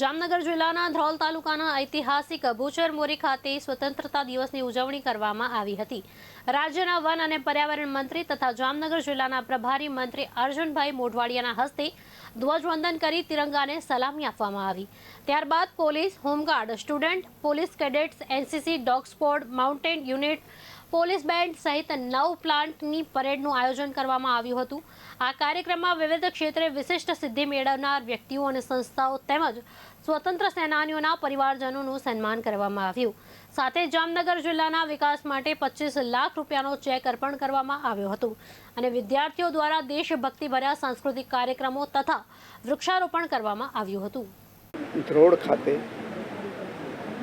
જામનગર જિલ્લાના ધ્રોલ તાલુકાના ઐતિહાસિક ભૂચર મોરી ખાતે સ્વતંત્રતા દિવસની ઉજવણી કરવામાં આવી હતી। રાજ્યના વન અને પર્યાવરણ મંત્રી તથા જામનગર જિલ્લાના પ્રભારી મંત્રી અર્જુનભાઈ મોઢવાડિયાના હસ્તે ધ્વજવંદન કરી તિરંગાને સલામી આપવામાં આવી। ત્યારબાદ police, home guard, student, police cadets, NCC, dog squad, mountain unit, police band સહિત 9 પ્લાન્ટની પરેડનું આયોજન કરવામાં આવ્યું હતું। આ કાર્યક્રમમાં વિવિધ ક્ષેત્રે વિશિષ્ટ સિદ્ધિ મેળવનાર વ્યક્તિઓ અને સંસ્થાઓ તેમજ સ્વતંત્ર સેનાનીઓના પરિવારજનોનું સન્માન કરવામાં આવ્યું। સાથે જામનગર જિલ્લાના વિકાસ માટે 25 લાખ રૂપિયાનો ચેક અર્પણ કરવામાં આવ્યો હતો અને વિદ્યાર્થીઓ દ્વારા દેશભક્તિભર્યા સાંસ્કૃતિક કાર્યક્રમો તથા વૃક્ષારોપણ કરવામાં આવ્યું હતું। ધ્રોળ ખાતે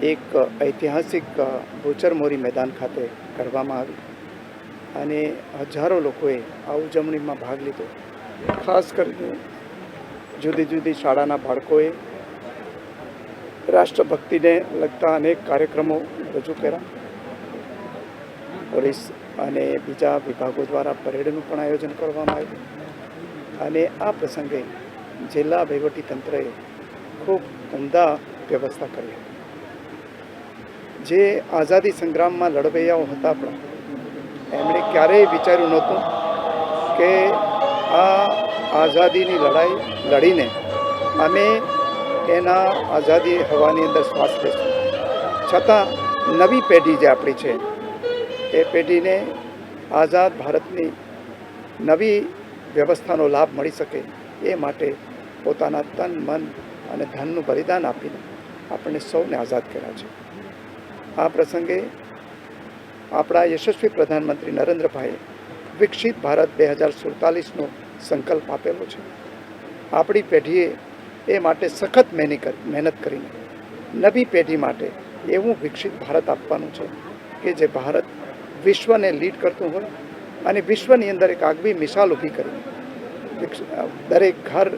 એક ઐતિહાસિક ભૂચર મોરી મેદાન ખાતે કરવામાં આવી અને હજારો લોકોએ આ ઉજવણીમાં ભાગ લીધો। ખાસ કરીને જુદી જુદી શાળાના બાળકોએ રાષ્ટ્રભક્તિને લગતા અનેક કાર્યક્રમો રજૂ કર્યા। પોલીસ અને બીજા વિભાગો દ્વારા પરેડનું પણ આયોજન કરવામાં આવ્યું અને આ પ્રસંગે જિલ્લા વહીવટીતંત્રએ ખૂબ ઉમદા વ્યવસ્થા કરી। જે આઝાદી સંગ્રામમાં લડવૈયાઓ હતા આપણા, એમણે ક્યારેય વિચાર્યું નહોતું કે આ આઝાદીની લડાઈ લડીને અમે એના આઝાદી હવાની અંદર શ્વાસ લઈશું, છતાં નવી પેઢી જે આપણી છે એ પેઢીને આઝાદ ભારતની નવી વ્યવસ્થાનો લાભ મળી શકે એ માટે પોતાના તન, મન અને ધનનું બલિદાન આપીને આપણને સૌને આઝાદ કર્યા છે। આ પ્રસંગે આપણા યશસ્વી પ્રધાનમંત્રી નરેન્દ્રભાઈએ વિકસિત ભારત 2047નો સંકલ્પ આપેલો છે। આપણી પેઢીએ એ માટે સખત મહેનત કરીને નવી પેઢી માટે એવું વિકસિત ભારત આપવાનું છે કે જે ભારત વિશ્વને લીડ કરતું હોય અને વિશ્વની અંદર એક આગવી મિસાલ ઊભી કરીને દરેક ઘર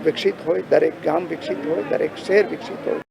વિકસિત હોય, દરેક ગામ વિકસિત હોય, દરેક શહેર વિકસિત હોય।